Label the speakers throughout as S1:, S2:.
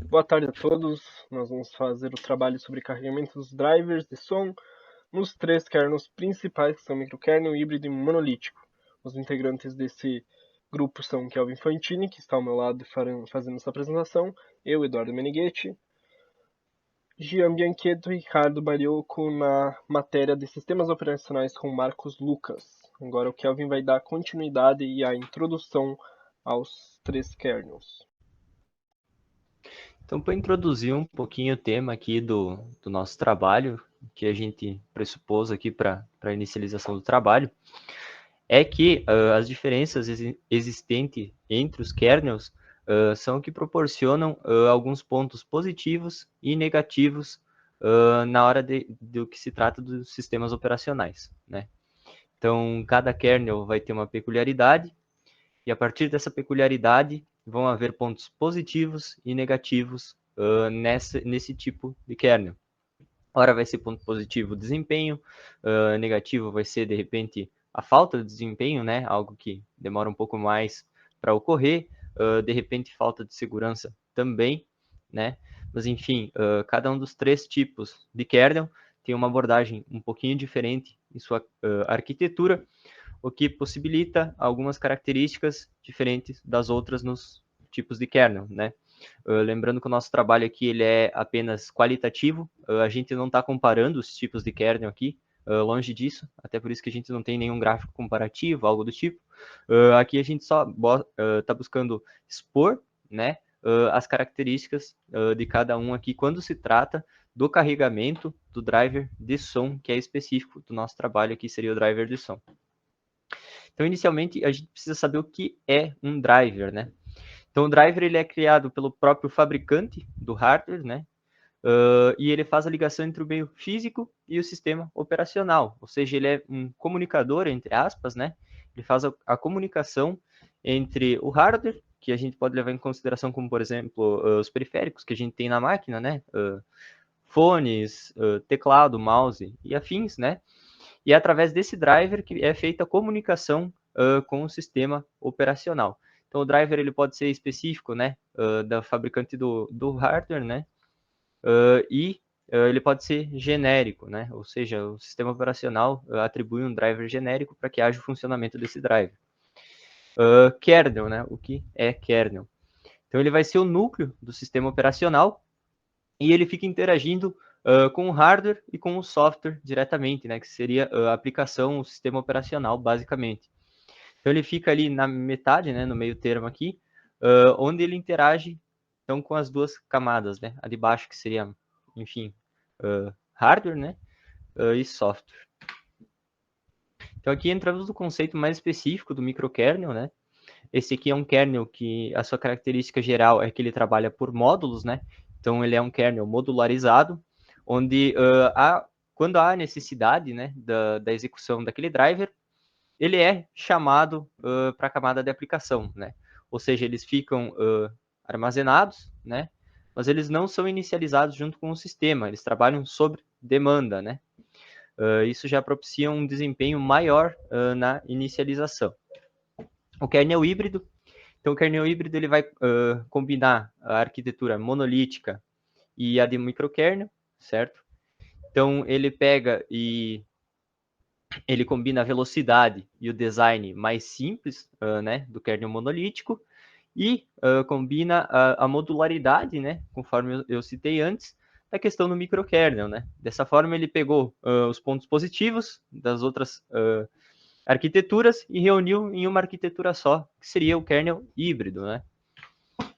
S1: Boa tarde a todos. Nós vamos fazer o trabalho sobre carregamento dos drivers de som nos três kernels principais, que são microkernel, híbrido e monolítico. Os integrantes desse grupo são Kelvin Fantini, que está ao meu lado fazendo essa apresentação, eu, Eduardo Meneghetti, Gian Bianchetto e Ricardo Bariocco na matéria de sistemas operacionais com Marcos Lucas. Agora o Kelvin vai dar continuidade e a introdução aos três kernels.
S2: Então, para introduzir um pouquinho o tema aqui do nosso trabalho, que a gente pressupôs aqui para a inicialização do trabalho, é que as diferenças existentes entre os kernels são que proporcionam alguns pontos positivos e negativos na hora do que se trata dos sistemas operacionais, né? Então, cada kernel vai ter uma peculiaridade, e a partir dessa peculiaridade vão haver pontos positivos e negativos nesse tipo de kernel. Ora vai ser ponto positivo o desempenho, negativo vai ser, de repente, a falta de desempenho, né? Algo que demora um pouco mais para ocorrer, de repente falta de segurança também, né? Mas enfim, cada um dos três tipos de kernel tem uma abordagem um pouquinho diferente em sua arquitetura, o que possibilita algumas características diferentes das outras nos tipos de kernel, né? Lembrando que o nosso trabalho aqui ele é apenas qualitativo, a gente não está comparando os tipos de kernel aqui, longe disso, até por isso que a gente não tem nenhum gráfico comparativo, algo do tipo. Aqui a gente só está buscando expor, né, as características de cada um aqui quando se trata do carregamento do driver de som, que é específico do nosso trabalho aqui, seria o driver de som. Então, inicialmente, a gente precisa saber o que é um driver, né? Então, o driver ele é criado pelo próprio fabricante do hardware, né? E ele faz a ligação entre o meio físico e o sistema operacional, ou seja, ele é um comunicador, entre aspas, né? Ele faz a comunicação entre o hardware, que a gente pode levar em consideração como, por exemplo, os periféricos que a gente tem na máquina, né? Fones, teclado, mouse e afins, né? E é através desse driver que é feita a comunicação com o sistema operacional. Então, o driver ele pode ser específico, né, da fabricante do hardware, né, e ele pode ser genérico, né, ou seja, o sistema operacional atribui um driver genérico para que haja o funcionamento desse driver. Kernel, né, o que é kernel? Então, ele vai ser o núcleo do sistema operacional e ele fica interagindo com o hardware e com o software diretamente, né, que seria a aplicação, o sistema operacional, basicamente. Então, ele fica ali na metade, né, no meio termo aqui, onde ele interage então, com as duas camadas, né, a de baixo, que seria, enfim, hardware, né, e software. Então, aqui entramos no conceito mais específico do microkernel, né. Esse aqui é um kernel que a sua característica geral é que ele trabalha por módulos, né? Então, ele é um kernel modularizado, onde quando há necessidade, né, da execução daquele driver, ele é chamado para a camada de aplicação, né? Ou seja, eles ficam armazenados, né? Mas eles não são inicializados junto com o sistema, eles trabalham sob demanda, né? Isso já propicia um desempenho maior na inicialização. O kernel híbrido. Então, o kernel híbrido ele vai combinar a arquitetura monolítica e a de microkernel, certo? Então, ele pega e ele combina a velocidade e o design mais simples, né, do kernel monolítico e combina a modularidade, né, conforme eu citei antes, da questão do microkernel, né? Dessa forma, ele pegou os pontos positivos das outras arquiteturas e reuniu em uma arquitetura só, que seria o kernel híbrido, né?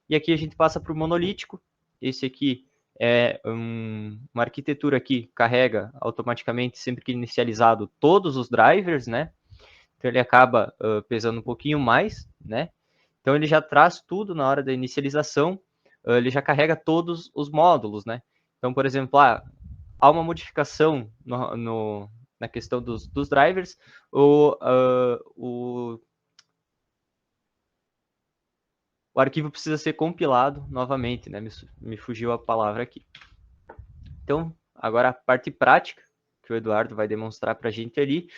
S2: E aqui a gente passa para o monolítico. Esse aqui é uma arquitetura que carrega automaticamente, sempre que inicializado, todos os drivers, né? Então ele acaba pesando um pouquinho mais, né? Então ele já traz tudo na hora da inicialização, ele já carrega todos os módulos, né? Então, por exemplo, há uma modificação na questão dos drivers, o arquivo precisa ser compilado novamente, né? Me fugiu a palavra aqui. Então, agora a parte prática, que o Eduardo vai demonstrar para a gente ali,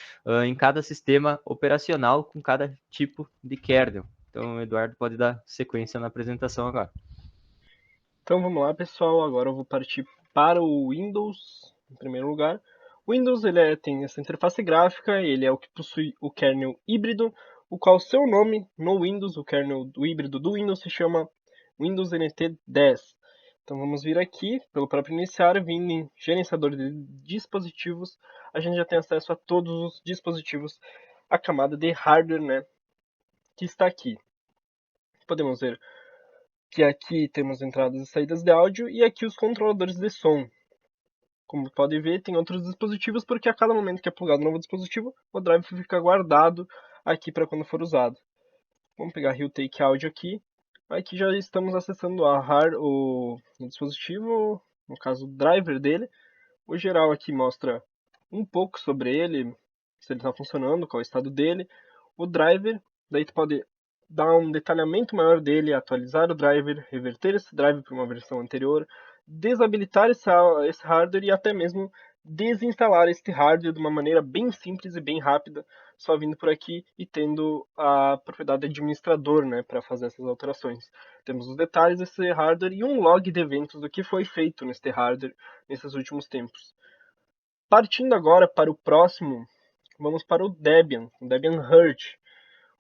S2: em cada sistema operacional com cada tipo de kernel. Então, o Eduardo pode dar sequência na apresentação agora.
S1: Então vamos lá, pessoal. Agora eu vou partir para o Windows, em primeiro lugar. O Windows tem essa interface gráfica, ele é o que possui o kernel híbrido, o qual seu nome no Windows, o kernel do híbrido do Windows, se chama Windows NT 10. Então vamos vir aqui, pelo próprio iniciário, vindo em gerenciador de dispositivos, a gente já tem acesso a todos os dispositivos, a camada de hardware, né, que está aqui. Podemos ver que aqui temos entradas e saídas de áudio e aqui os controladores de som. Como podem ver, tem outros dispositivos porque a cada momento que é plugado um novo dispositivo, o drive fica guardado aqui para quando for usado. Vamos pegar Real Take Audio aqui. Aqui já estamos acessando o dispositivo, no caso o driver dele. O geral aqui mostra um pouco sobre ele, se ele está funcionando, qual é o estado dele. O driver, daí tu pode dar um detalhamento maior dele, atualizar o driver, reverter esse driver para uma versão anterior, desabilitar esse hardware e até mesmo desinstalar este hardware de uma maneira bem simples e bem rápida, só vindo por aqui e tendo a propriedade de administrador, né, para fazer essas alterações. Temos os detalhes desse hardware e um log de eventos do que foi feito neste hardware nesses últimos tempos. Partindo agora para o próximo, vamos para o Debian Herd,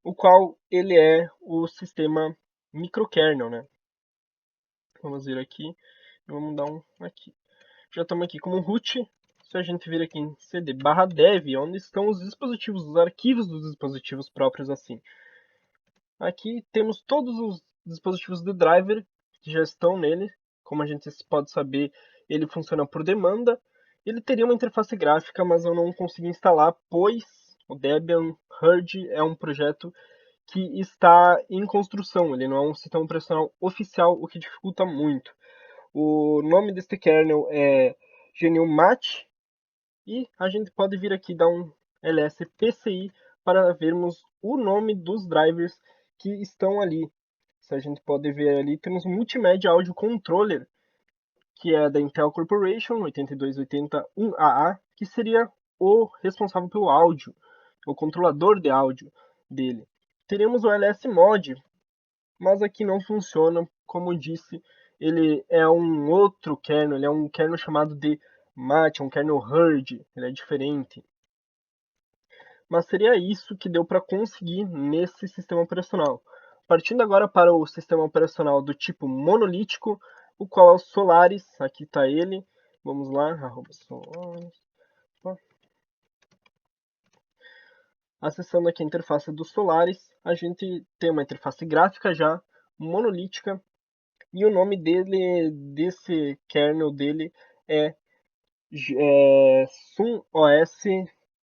S1: o qual ele é o sistema microkernel, né? Vamos vir aqui e vamos dar um aqui. Já estamos aqui como root. Se a gente vir aqui em cd/dev, onde estão os dispositivos, os arquivos dos dispositivos próprios assim. Aqui temos todos os dispositivos de driver que já estão nele. Como a gente pode saber, ele funciona por demanda. Ele teria uma interface gráfica, mas eu não consegui instalar, pois o Debian Herd é um projeto que está em construção. Ele não é um sistema operacional oficial, o que dificulta muito. O nome deste kernel é GNU-Mate e a gente pode vir aqui dar um ls-pci para vermos o nome dos drivers que estão ali. Se a gente pode ver ali, temos um Multimedia Audio Controller, que é da Intel Corporation 82801AA, que seria o responsável pelo áudio, o controlador de áudio dele. Teremos o ls-mod, mas aqui não funciona, como disse, ele é um outro kernel, ele é um kernel chamado de Mate, um kernel Herd, ele é diferente. Mas seria isso que deu para conseguir nesse sistema operacional. Partindo agora para o sistema operacional do tipo monolítico, o qual é o Solaris, aqui está ele, vamos lá, @Solaris. Acessando aqui a interface do Solaris, a gente tem uma interface gráfica já, monolítica, e o nome desse kernel dele é SunOS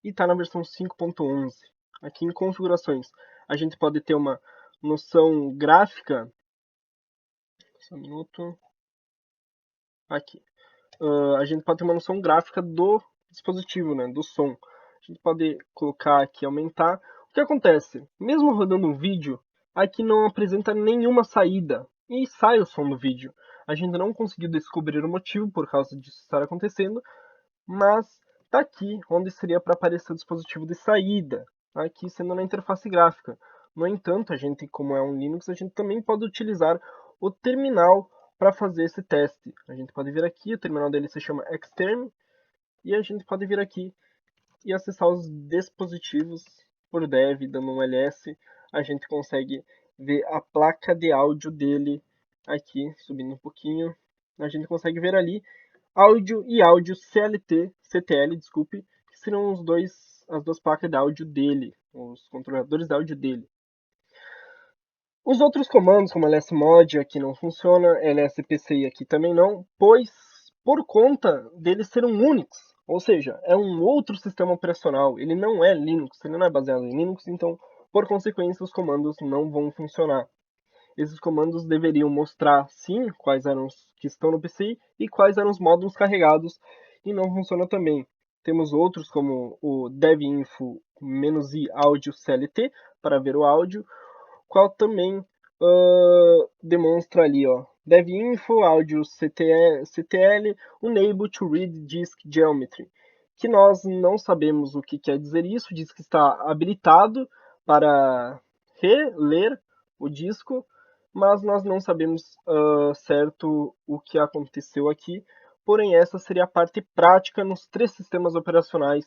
S1: e está na versão 5.11. Aqui em configurações, a gente pode ter uma noção gráfica. Só um minuto. Aqui. A gente pode ter uma noção gráfica do dispositivo, né, do som. A gente pode colocar aqui, aumentar. O que acontece? Mesmo rodando um vídeo, aqui não apresenta nenhuma saída e sai o som do vídeo. A gente não conseguiu descobrir o motivo por causa disso estar acontecendo, mas está aqui onde seria para aparecer o dispositivo de saída, aqui sendo na interface gráfica. No entanto, a gente, como é um Linux, a gente também pode utilizar o terminal para fazer esse teste. A gente pode vir aqui, o terminal dele se chama Xterm, e a gente pode vir aqui e acessar os dispositivos por dev, dando um ls. A gente consegue ver a placa de áudio dele aqui, subindo um pouquinho. A gente consegue ver ali áudio e áudio CTL, desculpe, que seriam as duas placas de áudio dele, os controladores de áudio dele. Os outros comandos, como lsmod, aqui não funciona, lspci aqui também não, pois por conta dele ser um Unix, ou seja, é um outro sistema operacional, ele não é Linux, ele não é baseado em Linux, então por consequência os comandos não vão funcionar. Esses comandos deveriam mostrar, sim, quais eram os que estão no PCI e quais eram os módulos carregados, e não funciona também. Temos outros como o devinfo-i áudio CLT, para ver o áudio, qual também demonstra ali, ó, devinfo áudio CTL, unable to read disk geometry, que nós não sabemos o que quer dizer isso, diz que está habilitado para reler o disco, mas nós não sabemos certo o que aconteceu aqui. Porém, essa seria a parte prática nos 3 sistemas operacionais,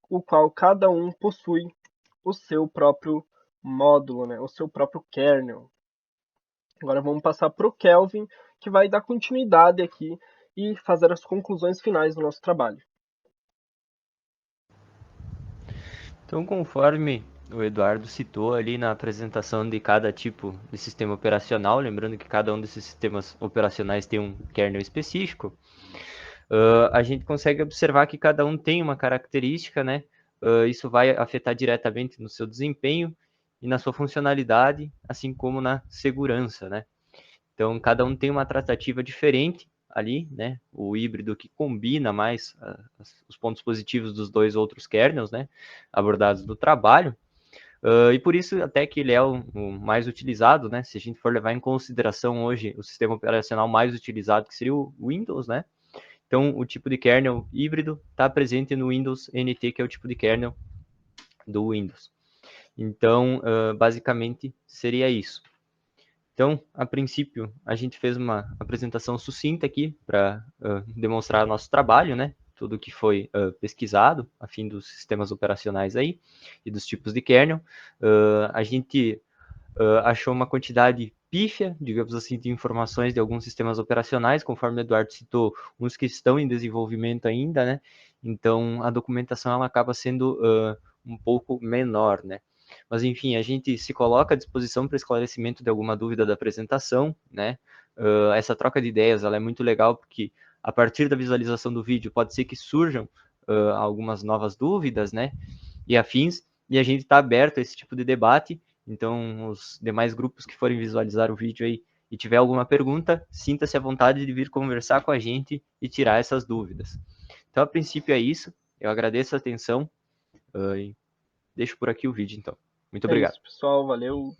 S1: o qual cada um possui o seu próprio módulo, né? O seu próprio kernel. Agora vamos passar para o Kelvin, que vai dar continuidade aqui e fazer as conclusões finais do nosso trabalho.
S2: Então, conforme o Eduardo citou ali na apresentação de cada tipo de sistema operacional, lembrando que cada um desses sistemas operacionais tem um kernel específico, a gente consegue observar que cada um tem uma característica, né? Isso vai afetar diretamente no seu desempenho e na sua funcionalidade, assim como na segurança, né? Então, cada um tem uma tratativa diferente ali, né? O híbrido que combina mais os pontos positivos dos dois outros kernels, né? Abordados no trabalho. E por isso até que ele é o mais utilizado, né? Se a gente for levar em consideração hoje o sistema operacional mais utilizado, que seria o Windows, né? Então, o tipo de kernel híbrido está presente no Windows NT, que é o tipo de kernel do Windows. Então, basicamente, seria isso. Então, a princípio, a gente fez uma apresentação sucinta aqui para demonstrar nosso trabalho, né? Tudo que foi pesquisado, a fim dos sistemas operacionais aí e dos tipos de kernel. A gente achou uma quantidade pífia, digamos assim, de informações de alguns sistemas operacionais, conforme o Eduardo citou, uns que estão em desenvolvimento ainda, né? Então, a documentação ela acaba sendo um pouco menor, né? Mas, enfim, a gente se coloca à disposição para esclarecimento de alguma dúvida da apresentação, né? Essa troca de ideias ela é muito legal, porque a partir da visualização do vídeo pode ser que surjam algumas novas dúvidas, né? E afins, e a gente está aberto a esse tipo de debate. Então, os demais grupos que forem visualizar o vídeo aí e tiver alguma pergunta, sinta-se à vontade de vir conversar com a gente e tirar essas dúvidas. Então, a princípio é isso. Eu agradeço a atenção e deixo por aqui o vídeo, então. Muito
S1: É
S2: obrigado.
S1: isso, pessoal. Valeu.